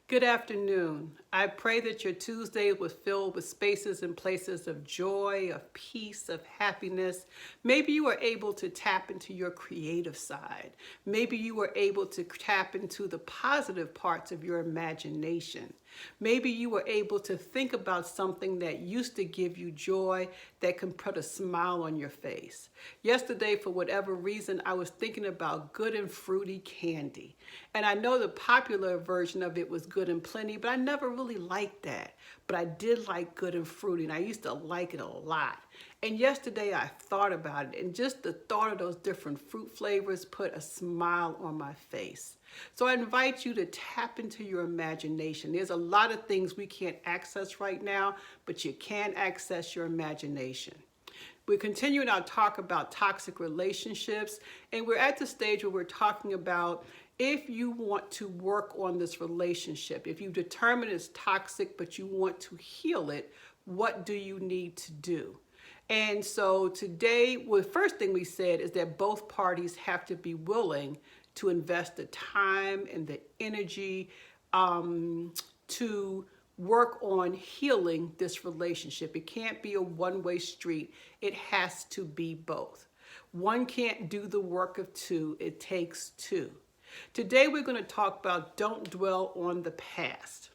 Good afternoon. I pray that your Tuesday was filled with spaces and places of joy, of peace, of happiness. Maybe you were able to tap into your creative side. Maybe you were able to tap into the positive parts of your imagination. Maybe you were able to think about something that used to give you joy that can put a smile on your face. Yesterday, for whatever reason, I was thinking about good and fruity candy. And I know the popular version of it was good and plenty, but I never really liked that. But I did like good and fruity, and I used to like it a lot. And yesterday I thought about it, and just the thought of those different fruit flavors put a smile on my face. So I invite you to tap into your imagination. There's a lot of things we can't access right now, but you can access your imagination. We're continuing our talk about toxic relationships, and we're at the stage where we're talking about if you want to work on this relationship, if you determine it's toxic but you want to heal it, what do you need to do? And so today, well, the first thing we said is that both parties have to be willing to invest the time and the energy to work on healing this relationship. It can't be a one-way street. It has to be both. One can't do the work of two. It takes two. Today, we're going to talk about don't dwell on the past.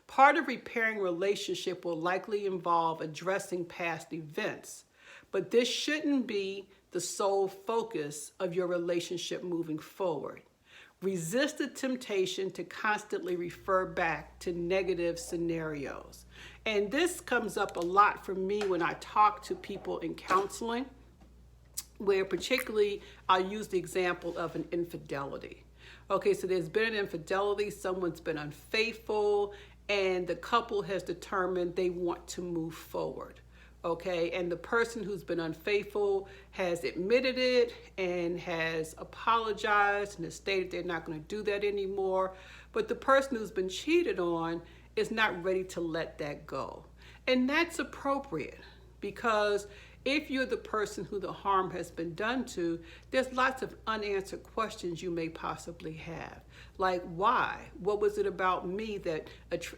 Part of repairing a relationship will likely involve addressing past events, but this shouldn't be the sole focus of your relationship moving forward. Resist the temptation to constantly refer back to negative scenarios. And this comes up a lot for me when I talk to people in counseling, where particularly I'll use the example of an infidelity. Okay, so there's been an infidelity, someone's been unfaithful, and the couple has determined they want to move forward. Okay, and the person who's been unfaithful has admitted it and has apologized and has stated they're not going to do that anymore. But the person who's been cheated on is not ready to let that go. And that's appropriate, because if you're the person who the harm has been done to, there's lots of unanswered questions you may possibly have. Like, why? What was it about me that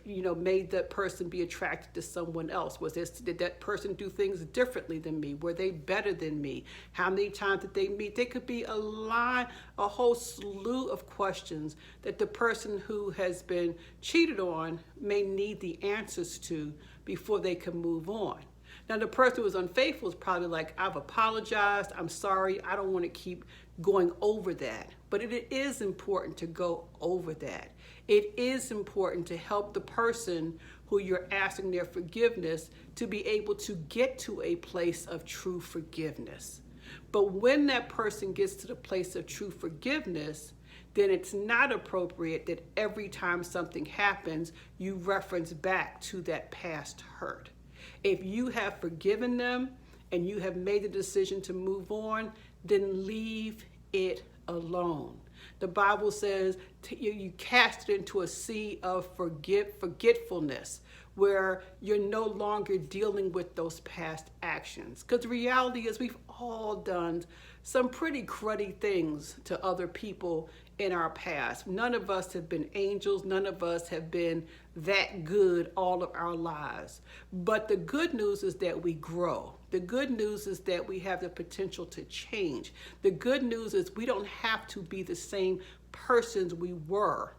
made that person be attracted to someone else? Did that person do things differently than me? Were they better than me? How many times did they meet? There could be a whole slew of questions that the person who has been cheated on may need the answers to before they can move on. Now, the person who was unfaithful is probably like, I've apologized, I'm sorry, I don't want to keep going over that. But it is important to go over that. It is important to help the person who you're asking their forgiveness to be able to get to a place of true forgiveness. But when that person gets to the place of true forgiveness, then it's not appropriate that every time something happens, you reference back to that past hurt. If you have forgiven them and you have made the decision to move on, then leave it alone. The Bible says you cast it into a sea of forgetfulness, where you're no longer dealing with those past actions. Because the reality is we've all done some pretty cruddy things to other people in our past. None of us have been angels. None of us have been that good all of our lives. But the good news is that we grow. The good news is that we have the potential to change. The good news is we don't have to be the same persons we were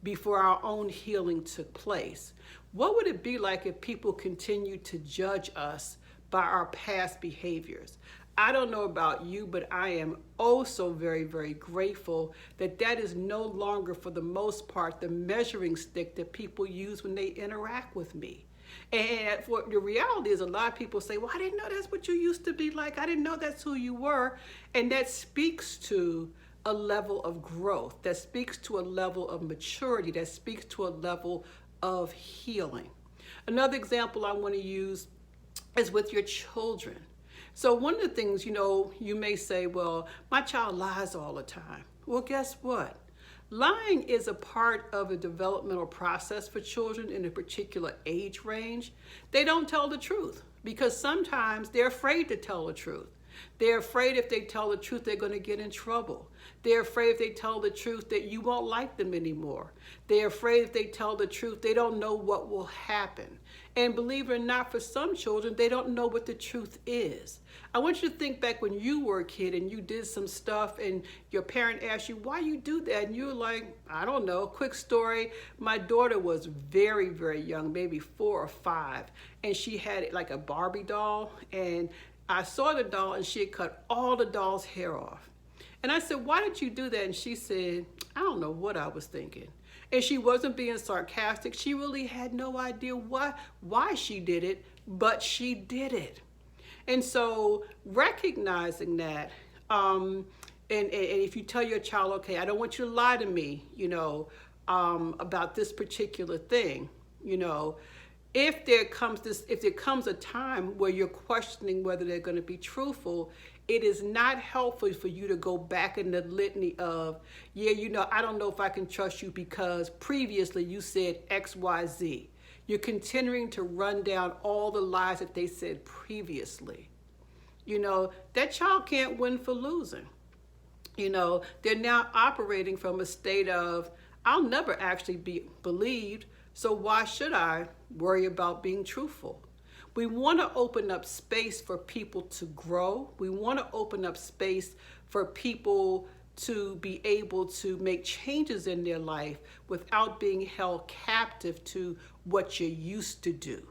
before our own healing took place. What would it be like if people continued to judge us by our past behaviors? I don't know about you, but I am oh so very, very grateful that that is no longer, for the most part, the measuring stick that people use when they interact with me. And the reality is, a lot of people say, well, I didn't know that's what you used to be like. I didn't know that's who you were. And that speaks to a level of growth. That speaks to a level of maturity. That speaks to a level of healing. Another example I want to use is with your children. So one of the things, you may say, well, my child lies all the time. Well, guess what? Lying is a part of a developmental process for children in a particular age range. They don't tell the truth because sometimes they're afraid to tell the truth. They're afraid if they tell the truth, they're going to get in trouble. They're afraid if they tell the truth that you won't like them anymore. They're afraid if they tell the truth, they don't know what will happen. And believe it or not, for some children, they don't know what the truth is. I want you to think back when you were a kid and you did some stuff and your parent asked you, why you do that? And you were like, I don't know. Quick story. My daughter was very, very young, maybe 4 or 5. And she had like a Barbie doll. And I saw the doll and she had cut all the doll's hair off. And I said, why did you do that? And she said, I don't know what I was thinking. And she wasn't being sarcastic. She really had no idea why she did it, but she did it. And so recognizing that, and if you tell your child, okay, I don't want you to lie to me, about this particular thing, if there comes a time where you're questioning whether they're going to be truthful, it is not helpful for you to go back in the litany of, I don't know if I can trust you because previously you said X, Y, Z. You're continuing to run down all the lies that they said previously. That child can't win for losing. They're now operating from a state of, I'll never actually be believed, so why should I worry about being truthful? We want to open up space for people to grow. We want to open up space for people to be able to make changes in their life without being held captive to what you used to do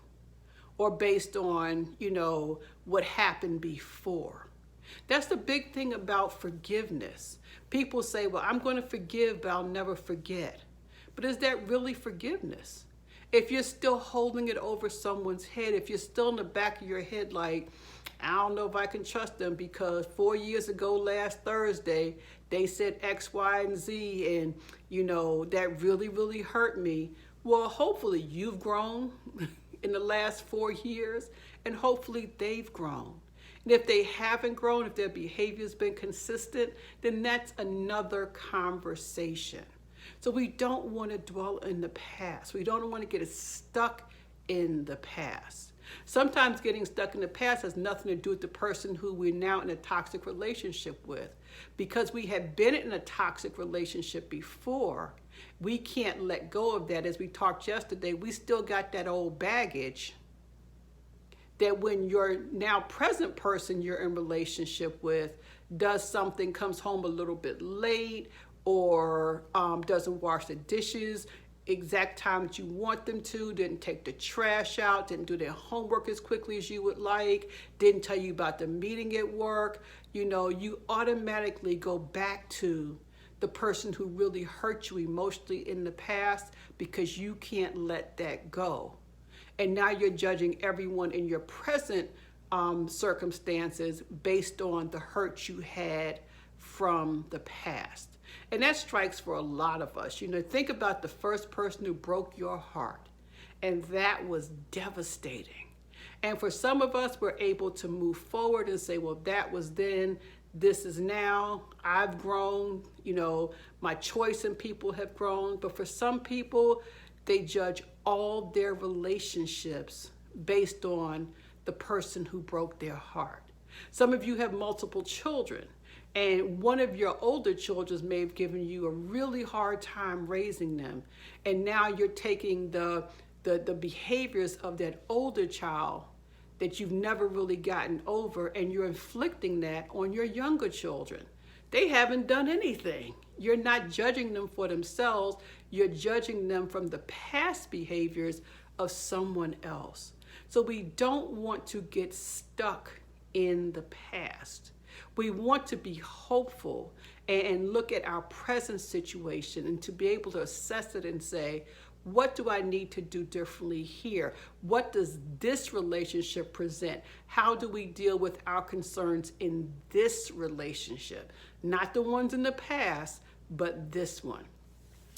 or based on, what happened before. That's the big thing about forgiveness. People say, well, I'm going to forgive, but I'll never forget. But is that really forgiveness? If you're still holding it over someone's head, if you're still in the back of your head like, I don't know if I can trust them because 4 years ago last Thursday, they said X, Y, and Z, and, that really, really hurt me. Well, hopefully you've grown in the last 4 years, and hopefully they've grown. And if they haven't grown, if their behavior's been consistent, then that's another conversation. So we don't want to dwell in the past. We don't want to get stuck in the past. Sometimes getting stuck in the past has nothing to do with the person who we're now in a toxic relationship with. Because we have been in a toxic relationship before, we can't let go of that. As we talked yesterday, we still got that old baggage that when your now present person you're in relationship with does something, comes home a little bit late, or doesn't wash the dishes exact time that you want them to, didn't take the trash out, didn't do their homework as quickly as you would like, didn't tell you about the meeting at work, you automatically go back to the person who really hurt you emotionally in the past because you can't let that go. And now you're judging everyone in your present circumstances based on the hurt you had from the past. And that strikes for a lot of us. Think about the first person who broke your heart. And that was devastating. And for some of us, we're able to move forward and say, well, that was then, this is now, I've grown, my choice in people have grown. But for some people, they judge all their relationships based on the person who broke their heart. Some of you have multiple children. And one of your older children may have given you a really hard time raising them. And now you're taking the behaviors of that older child that you've never really gotten over, and you're inflicting that on your younger children. They haven't done anything. You're not judging them for themselves. You're judging them from the past behaviors of someone else. So we don't want to get stuck in the past. We want to be hopeful and look at our present situation and to be able to assess it and say, what do I need to do differently here? What does this relationship present? How do we deal with our concerns in this relationship? Not the ones in the past, but this one.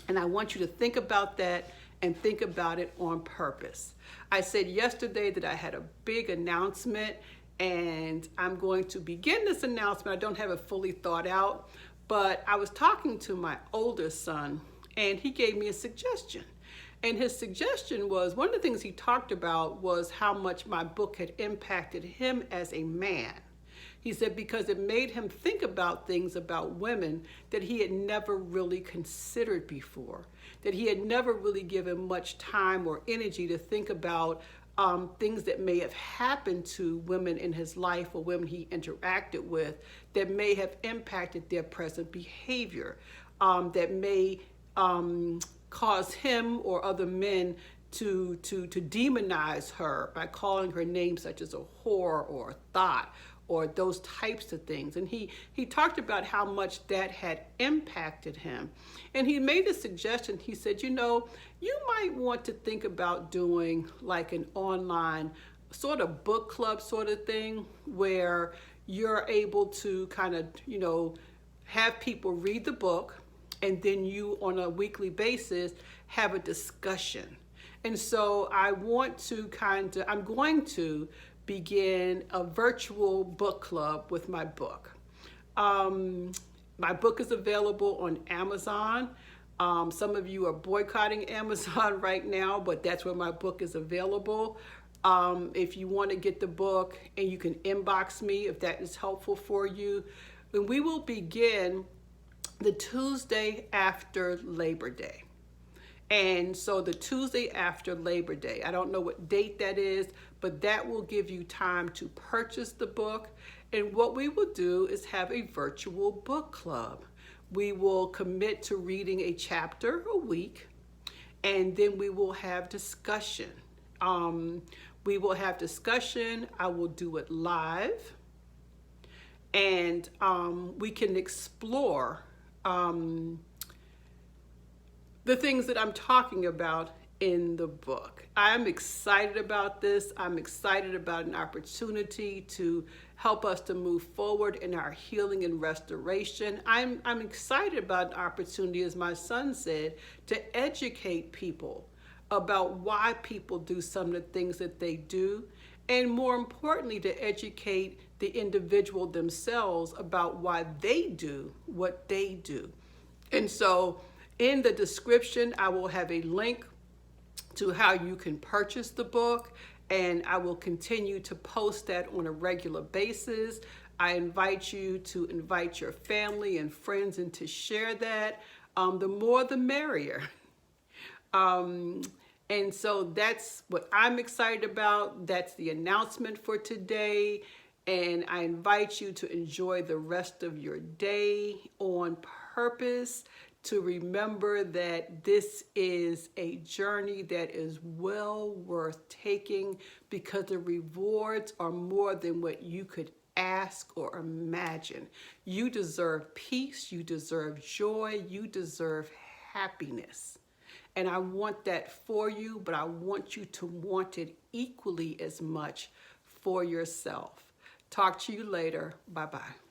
And I want you to think about that and think about it on purpose. I said yesterday that I had a big announcement, and I'm going to begin this announcement. I don't have it fully thought out, but I was talking to my older son, and he gave me a suggestion. And his suggestion was, one of the things he talked about was how much my book had impacted him as a man. He said because it made him think about things about women that he had never really considered before, that he had never really given much time or energy to think about things that may have happened to women in his life or women he interacted with that may have impacted their present behavior, that may cause him or other men to demonize her by calling her names such as a whore or a thought or those types of things. And he talked about how much that had impacted him. And he made a suggestion. He said, you know, you might want to think about doing like an online sort of book club sort of thing where you're able to kind of, you know, have people read the book and then you on a weekly basis have a discussion. And so I'm going to begin a virtual book club with my book. My book is available on Amazon. Some of you are boycotting Amazon right now, but that's where my book is available. If you want to get the book, and you can inbox me if that is helpful for you. And we will begin the Tuesday after Labor Day. And so the Tuesday after Labor Day, I don't know what date that is, but that will give you time to purchase the book. And what we will do is have a virtual book club. We will commit to reading a chapter a week, and then we will have discussion. We will have discussion. I will do it live, and we can explore the things that I'm talking about in the book. I'm excited about this. I'm excited about an opportunity to help us to move forward in our healing and restoration. I'm excited about an opportunity, as my son said, to educate people about why people do some of the things that they do, and more importantly, to educate the individual themselves about why they do what they do. And so in the description, I will have a link to how you can purchase the book, and I will continue to post that on a regular basis. I invite you to invite your family and friends and to share that. The more the merrier. And so that's what I'm excited about. That's the announcement for today. And I invite you to enjoy the rest of your day on purpose, to remember that this is a journey that is well worth taking, because the rewards are more than what you could ask or imagine. You deserve peace, you deserve joy, you deserve happiness. And I want that for you, but I want you to want it equally as much for yourself. Talk to you later. Bye-bye.